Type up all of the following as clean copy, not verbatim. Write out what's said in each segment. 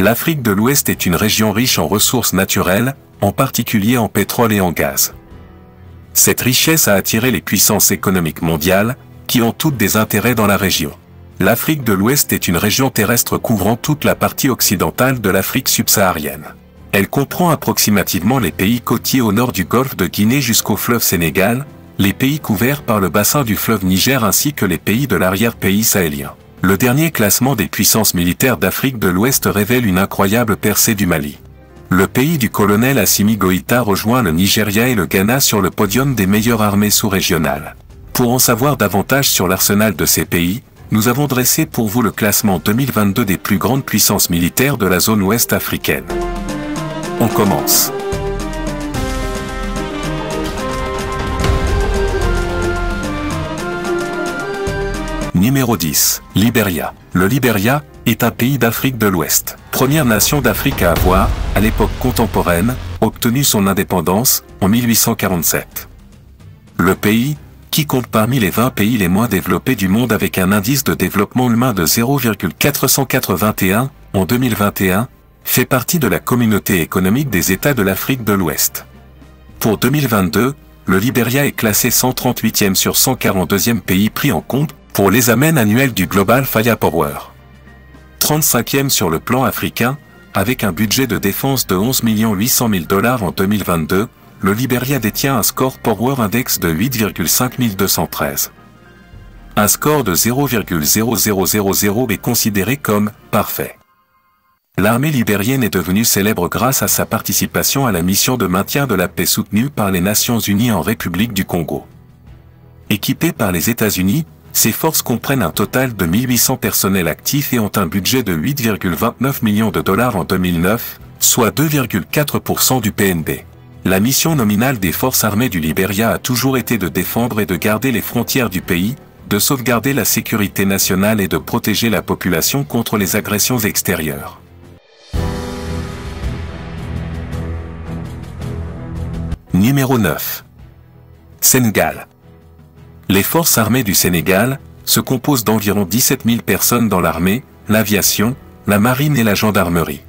L'Afrique de l'Ouest est une région riche en ressources naturelles, en particulier en pétrole et en gaz. Cette richesse a attiré les puissances économiques mondiales, qui ont toutes des intérêts dans la région. L'Afrique de l'Ouest est une région terrestre couvrant toute la partie occidentale de l'Afrique subsaharienne. Elle comprend approximativement les pays côtiers au nord du golfe de Guinée jusqu'au fleuve Sénégal, les pays couverts par le bassin du fleuve Niger ainsi que les pays de l'arrière-pays sahélien. Le dernier classement des puissances militaires d'Afrique de l'Ouest révèle une incroyable percée du Mali. Le pays du colonel Assimi Goïta rejoint le Nigeria et le Ghana sur le podium des meilleures armées sous-régionales. Pour en savoir davantage sur l'arsenal de ces pays, nous avons dressé pour vous le classement 2022 des plus grandes puissances militaires de la zone ouest africaine. On commence. Numéro 10. Libéria. Le Libéria est un pays d'Afrique de l'Ouest. Première nation d'Afrique à avoir, à l'époque contemporaine, obtenu son indépendance, en 1847. Le pays, qui compte parmi les 20 pays les moins développés du monde avec un indice de développement humain de 0,481 en 2021, fait partie de la communauté économique des États de l'Afrique de l'Ouest. Pour 2022, le Libéria est classé 138e sur 142e pays pris en compte pour l'examen annuel du Global Firepower. 35e sur le plan africain, avec un budget de défense de 11 800 000 $ en 2022, le Libéria détient un score Power Index de 8,5213. Un score de 0,0000 est considéré comme « parfait ». L'armée libérienne est devenue célèbre grâce à sa participation à la mission de maintien de la paix soutenue par les Nations Unies en République du Congo. Équipée par les États-Unis, ces forces comprennent un total de 1800 personnels actifs et ont un budget de 8,29 millions de $ en 2009, soit 2,4% du PNB. La mission nominale des forces armées du Libéria a toujours été de défendre et de garder les frontières du pays, de sauvegarder la sécurité nationale et de protéger la population contre les agressions extérieures. Numéro 9. Sénégal. Les forces armées du Sénégal se composent d'environ 17 000 personnes dans l'armée, l'aviation, la marine et la gendarmerie.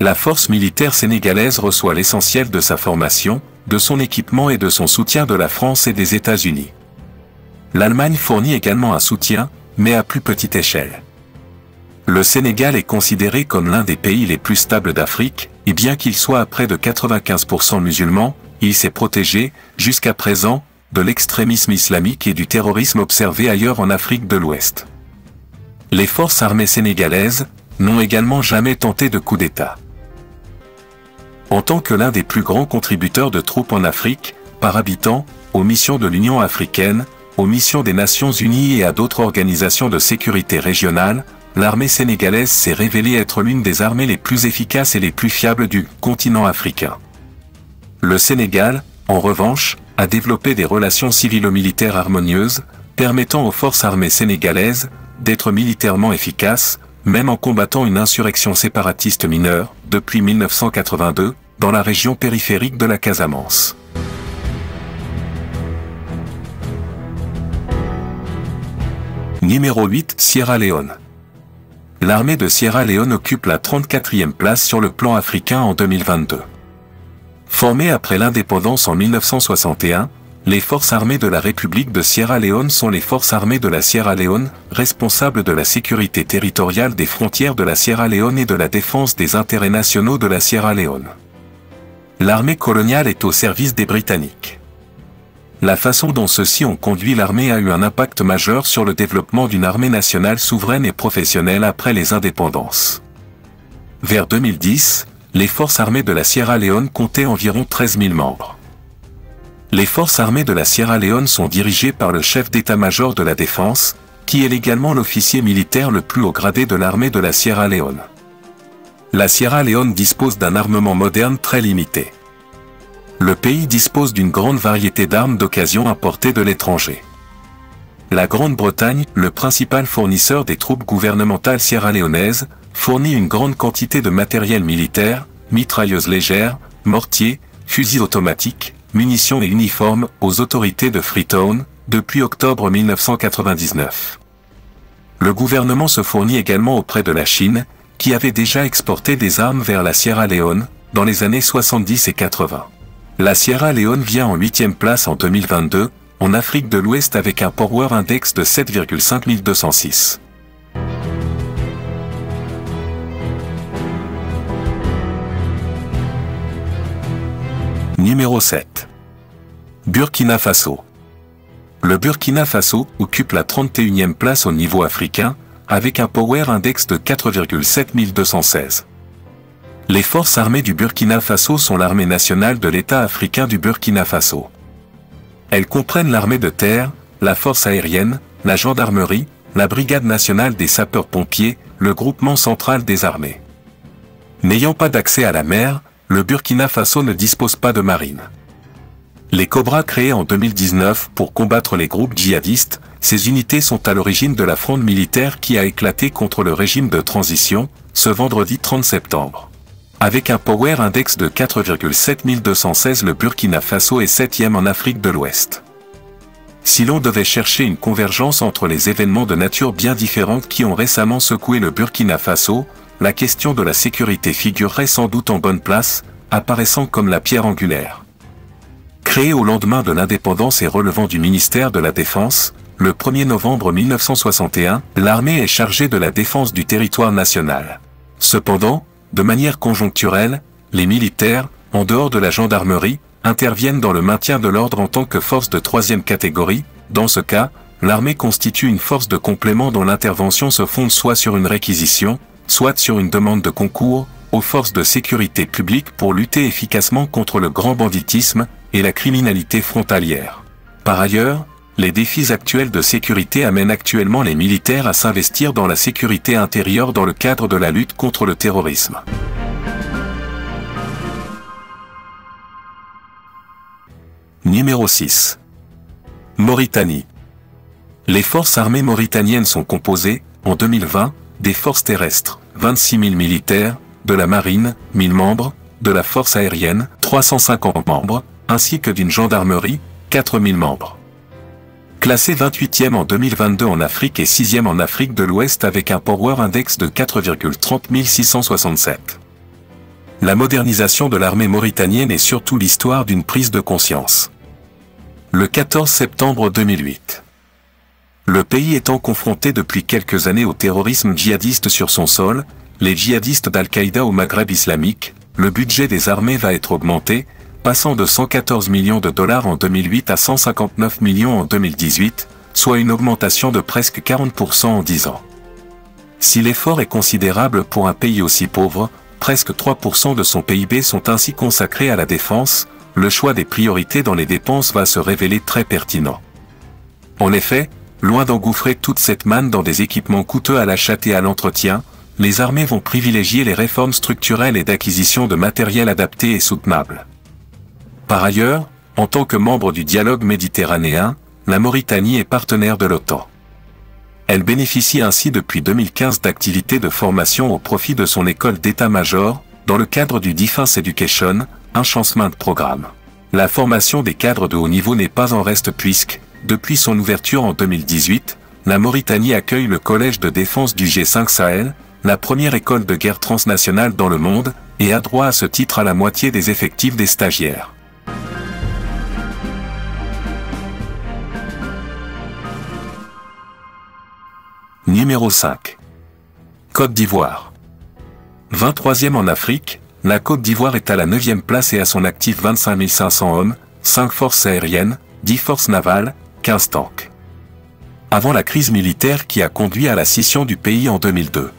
La force militaire sénégalaise reçoit l'essentiel de sa formation, de son équipement et de son soutien de la France et des États-Unis. L'Allemagne fournit également un soutien, mais à plus petite échelle. Le Sénégal est considéré comme l'un des pays les plus stables d'Afrique, et bien qu'il soit à près de 95% musulman, il s'est protégé, jusqu'à présent, de l'extrémisme islamique et du terrorisme observé ailleurs en Afrique de l'Ouest. Les forces armées sénégalaises n'ont également jamais tenté de coup d'État. En tant que l'un des plus grands contributeurs de troupes en Afrique, par habitant, aux missions de l'Union africaine, aux missions des Nations Unies et à d'autres organisations de sécurité régionale, l'armée sénégalaise s'est révélée être l'une des armées les plus efficaces et les plus fiables du continent africain. Le Sénégal, en revanche, a développé des relations civilo-militaires harmonieuses, permettant aux forces armées sénégalaises d'être militairement efficaces, même en combattant une insurrection séparatiste mineure, depuis 1982, dans la région périphérique de la Casamance. Numéro 8. Sierra Leone. L'armée de Sierra Leone occupe la 34e place sur le plan africain en 2022. Formée après l'indépendance en 1961, les forces armées de la République de Sierra Leone sont les forces armées de la Sierra Leone, responsables de la sécurité territoriale des frontières de la Sierra Leone et de la défense des intérêts nationaux de la Sierra Leone. L'armée coloniale est au service des Britanniques. La façon dont ceux-ci ont conduit l'armée a eu un impact majeur sur le développement d'une armée nationale souveraine et professionnelle après les indépendances. Vers 2010, les forces armées de la Sierra Leone comptaient environ 13 000 membres. Les forces armées de la Sierra Leone sont dirigées par le chef d'état-major de la défense, qui est également l'officier militaire le plus haut gradé de l'armée de la Sierra Leone. La Sierra Leone dispose d'un armement moderne très limité. Le pays dispose d'une grande variété d'armes d'occasion importées de l'étranger. La Grande-Bretagne, le principal fournisseur des troupes gouvernementales sierra-léonaises, fournit une grande quantité de matériel militaire, mitrailleuses légères, mortiers, fusils automatiques, munitions et uniformes aux autorités de Freetown, depuis octobre 1999. Le gouvernement se fournit également auprès de la Chine, qui avait déjà exporté des armes vers la Sierra Leone, dans les années 70 et 80. La Sierra Leone vient en 8e place en 2022, en Afrique de l'Ouest avec un Power Index de 7,5206. Numéro 7. Burkina Faso. Le Burkina Faso occupe la 31e place au niveau africain, avec un Power Index de 4,7216. Les forces armées du Burkina Faso sont l'armée nationale de l'État africain du Burkina Faso. Elles comprennent l'armée de terre, la force aérienne, la gendarmerie, la brigade nationale des sapeurs-pompiers, le groupement central des armées. N'ayant pas d'accès à la mer, le Burkina Faso ne dispose pas de marine. Les Cobras créés en 2019 pour combattre les groupes djihadistes, ces unités sont à l'origine de la fronde militaire qui a éclaté contre le régime de transition, ce vendredi 30 septembre. Avec un Power Index de 4,7216, le Burkina Faso est 7e en Afrique de l'Ouest. Si l'on devait chercher une convergence entre les événements de nature bien différente qui ont récemment secoué le Burkina Faso, la question de la sécurité figurerait sans doute en bonne place, apparaissant comme la pierre angulaire. Créée au lendemain de l'indépendance et relevant du ministère de la Défense, le 1er novembre 1961, l'armée est chargée de la défense du territoire national. Cependant, de manière conjoncturelle, les militaires, en dehors de la gendarmerie, interviennent dans le maintien de l'ordre en tant que force de 3e catégorie. Dans ce cas, l'armée constitue une force de complément dont l'intervention se fonde soit sur une réquisition, soit sur une demande de concours, aux forces de sécurité publique pour lutter efficacement contre le grand banditisme et la criminalité frontalière. Par ailleurs, les défis actuels de sécurité amènent actuellement les militaires à s'investir dans la sécurité intérieure dans le cadre de la lutte contre le terrorisme. Numéro 6. Mauritanie. Les forces armées mauritaniennes sont composées, en 2020, des forces terrestres, 26 000 militaires, de la marine, 1000 membres, de la force aérienne, 350 membres, ainsi que d'une gendarmerie, 4000 membres. Classé 28e en 2022 en Afrique et 6e en Afrique de l'Ouest avec un Power Index de 4,30667. La modernisation de l'armée mauritanienne est surtout l'histoire d'une prise de conscience. Le 14 septembre 2008. Le pays étant confronté depuis quelques années au terrorisme djihadiste sur son sol, les djihadistes d'Al-Qaïda au Maghreb islamique, le budget des armées va être augmenté, passant de 114 millions de dollars en 2008 à 159 millions en 2018, soit une augmentation de presque 40% en 10 ans. Si l'effort est considérable pour un pays aussi pauvre, presque 3% de son PIB sont ainsi consacrés à la défense, le choix des priorités dans les dépenses va se révéler très pertinent. En effet, loin d'engouffrer toute cette manne dans des équipements coûteux à l'achat et à l'entretien, les armées vont privilégier les réformes structurelles et d'acquisition de matériel adapté et soutenable. Par ailleurs, en tant que membre du dialogue méditerranéen, la Mauritanie est partenaire de l'OTAN. Elle bénéficie ainsi depuis 2015 d'activités de formation au profit de son école d'état-major, dans le cadre du Defense Education, un changement de programme. La formation des cadres de haut niveau n'est pas en reste puisque, depuis son ouverture en 2018, la Mauritanie accueille le Collège de défense du G5 Sahel, la première école de guerre transnationale dans le monde, et a droit à ce titre à la moitié des effectifs des stagiaires. Numéro 5. Côte d'Ivoire. 23e en Afrique, la Côte d'Ivoire est à la 9e place et a son actif 25 500 hommes, 5 forces aériennes, 10 forces navales, 15 tanks. Avant la crise militaire qui a conduit à la scission du pays en 2002.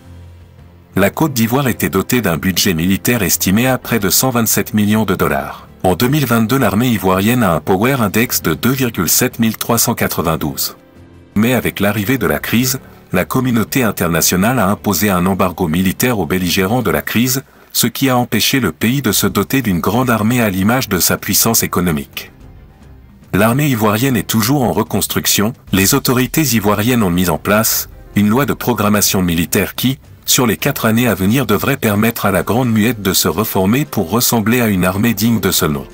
La Côte d'Ivoire était dotée d'un budget militaire estimé à près de 127 millions de dollars. En 2022, l'armée ivoirienne a un Power Index de 2,7392. Mais avec l'arrivée de la crise, la communauté internationale a imposé un embargo militaire aux belligérants de la crise, ce qui a empêché le pays de se doter d'une grande armée à l'image de sa puissance économique. L'armée ivoirienne est toujours en reconstruction, les autorités ivoiriennes ont mis en place une loi de programmation militaire qui, sur les 4 années à venir devrait permettre à la Grande Muette de se reformer pour ressembler à une armée digne de ce nom.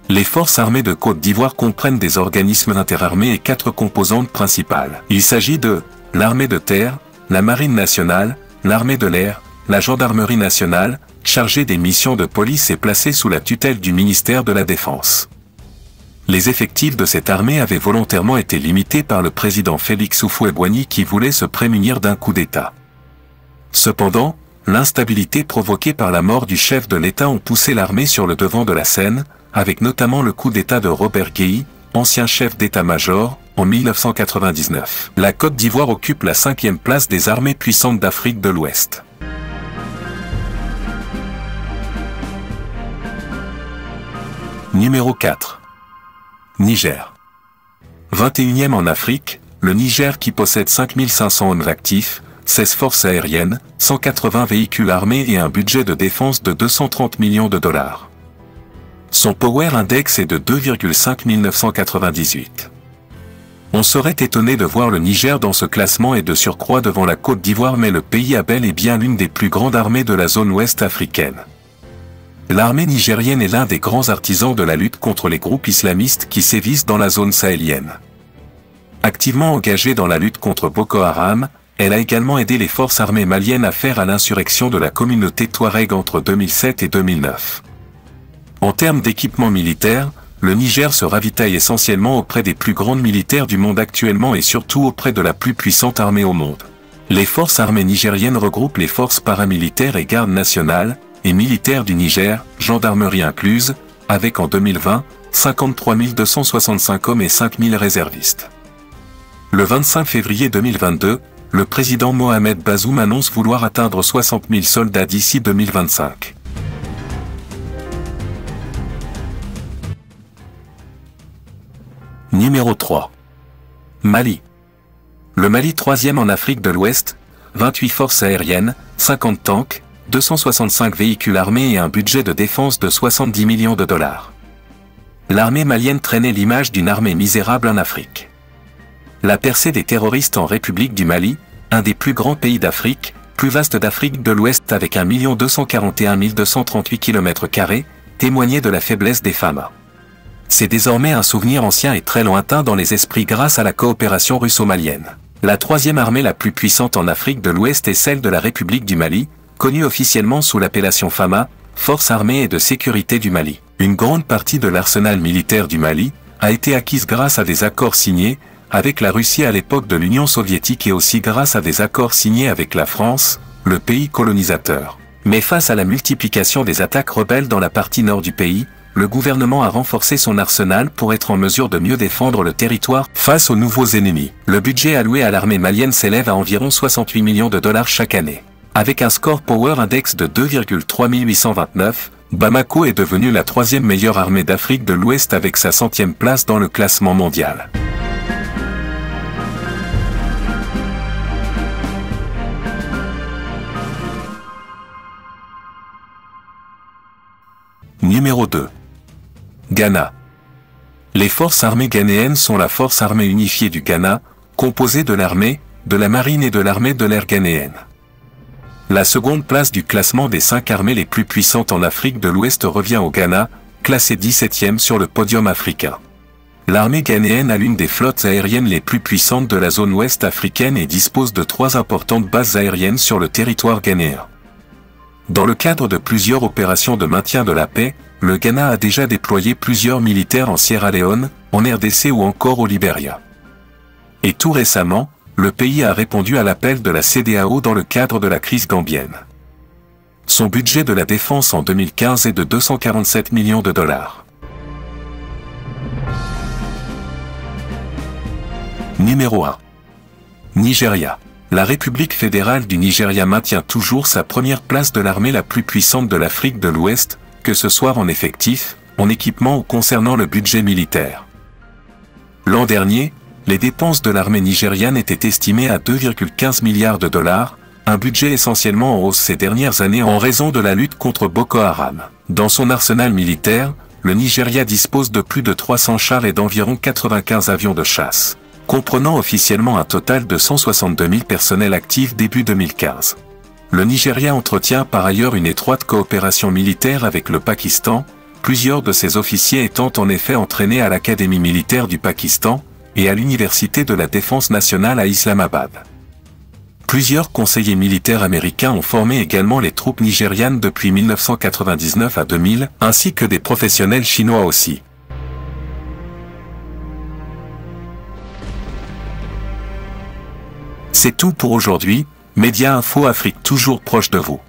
Les forces armées de Côte d'Ivoire comprennent des organismes interarmés et 4 composantes principales. Il s'agit de l'armée de terre, la marine nationale, l'armée de l'air, la gendarmerie nationale, chargée des missions de police est placée sous la tutelle du ministère de la Défense. Les effectifs de cette armée avaient volontairement été limités par le président Félix Houphouët-Boigny qui voulait se prémunir d'un coup d'État. Cependant, l'instabilité provoquée par la mort du chef de l'État ont poussé l'armée sur le devant de la scène, avec notamment le coup d'État de Robert Guéhy, ancien chef d'état-major, en 1999. La Côte d'Ivoire occupe la 5e place des armées puissantes d'Afrique de l'Ouest. Numéro 4. Niger. 21e en Afrique, le Niger qui possède 5500 hommes actifs, 16 forces aériennes, 180 véhicules armés et un budget de défense de 230 millions de dollars. Son Power Index est de 2,5998. On serait étonné de voir le Niger dans ce classement et de surcroît devant la Côte d'Ivoire, mais le pays a bel et bien l'une des plus grandes armées de la zone ouest africaine. L'armée nigérienne est l'un des grands artisans de la lutte contre les groupes islamistes qui sévissent dans la zone sahélienne. Activement engagée dans la lutte contre Boko Haram, elle a également aidé les forces armées maliennes à faire à l'insurrection de la communauté Touareg entre 2007 et 2009. En termes d'équipement militaire, le Niger se ravitaille essentiellement auprès des plus grandes militaires du monde actuellement et surtout auprès de la plus puissante armée au monde. Les forces armées nigériennes regroupent les forces paramilitaires et gardes nationales et militaires du Niger, gendarmerie incluse, avec en 2020, 53 265 hommes et 5 000 réservistes. Le 25 février 2022, le président Mohamed Bazoum annonce vouloir atteindre 60 000 soldats d'ici 2025. Numéro 3. Mali. Le Mali 3e en Afrique de l'Ouest, 28 forces aériennes, 50 tanks, 265 véhicules armés et un budget de défense de 70 millions de dollars. L'armée malienne traînait l'image d'une armée misérable en Afrique. La percée des terroristes en République du Mali, un des plus grands pays d'Afrique, plus vaste d'Afrique de l'Ouest avec 1 241 238 km², témoignait de la faiblesse des FAMA. C'est désormais un souvenir ancien et très lointain dans les esprits grâce à la coopération russo-malienne. La 3e armée la plus puissante en Afrique de l'Ouest est celle de la République du Mali, connue officiellement sous l'appellation FAMA, Forces armées et de sécurité du Mali. Une grande partie de l'arsenal militaire du Mali a été acquise grâce à des accords signés avec la Russie à l'époque de l'Union soviétique et aussi grâce à des accords signés avec la France, le pays colonisateur. Mais face à la multiplication des attaques rebelles dans la partie nord du pays, le gouvernement a renforcé son arsenal pour être en mesure de mieux défendre le territoire face aux nouveaux ennemis. Le budget alloué à l'armée malienne s'élève à environ 68 millions de dollars chaque année. Avec un score Power Index de 2,3829, Bamako est devenue la 3e meilleure armée d'Afrique de l'Ouest avec sa 100e place dans le classement mondial. Numéro 2. Ghana. Les forces armées ghanéennes sont la force armée unifiée du Ghana, composée de l'armée, de la marine et de l'armée de l'air ghanéenne. La seconde place du classement des 5 armées les plus puissantes en Afrique de l'Ouest revient au Ghana, classé 17e sur le podium africain. L'armée ghanéenne a l'une des flottes aériennes les plus puissantes de la zone ouest africaine et dispose de 3 importantes bases aériennes sur le territoire ghanéen. Dans le cadre de plusieurs opérations de maintien de la paix, le Ghana a déjà déployé plusieurs militaires en Sierra Leone, en RDC ou encore au Libéria. Et tout récemment, le pays a répondu à l'appel de la CEDEAO dans le cadre de la crise gambienne. Son budget de la défense en 2015 est de 247 millions de dollars. Numéro 1. Nigeria. La République fédérale du Nigeria maintient toujours sa première place de l'armée la plus puissante de l'Afrique de l'Ouest, que ce soit en effectif, en équipement ou concernant le budget militaire. L'an dernier, les dépenses de l'armée nigériane étaient estimées à 2,15 milliards de dollars, un budget essentiellement en hausse ces dernières années en raison de la lutte contre Boko Haram. Dans son arsenal militaire, le Nigeria dispose de plus de 300 chars et d'environ 95 avions de chasse, comprenant officiellement un total de 162 000 personnels actifs début 2015. Le Nigeria entretient par ailleurs une étroite coopération militaire avec le Pakistan, plusieurs de ses officiers étant en effet entraînés à l'Académie militaire du Pakistan et à l'Université de la Défense nationale à Islamabad. Plusieurs conseillers militaires américains ont formé également les troupes nigérianes depuis 1999 à 2000, ainsi que des professionnels chinois aussi. C'est tout pour aujourd'hui, Média Info Afrique toujours proche de vous.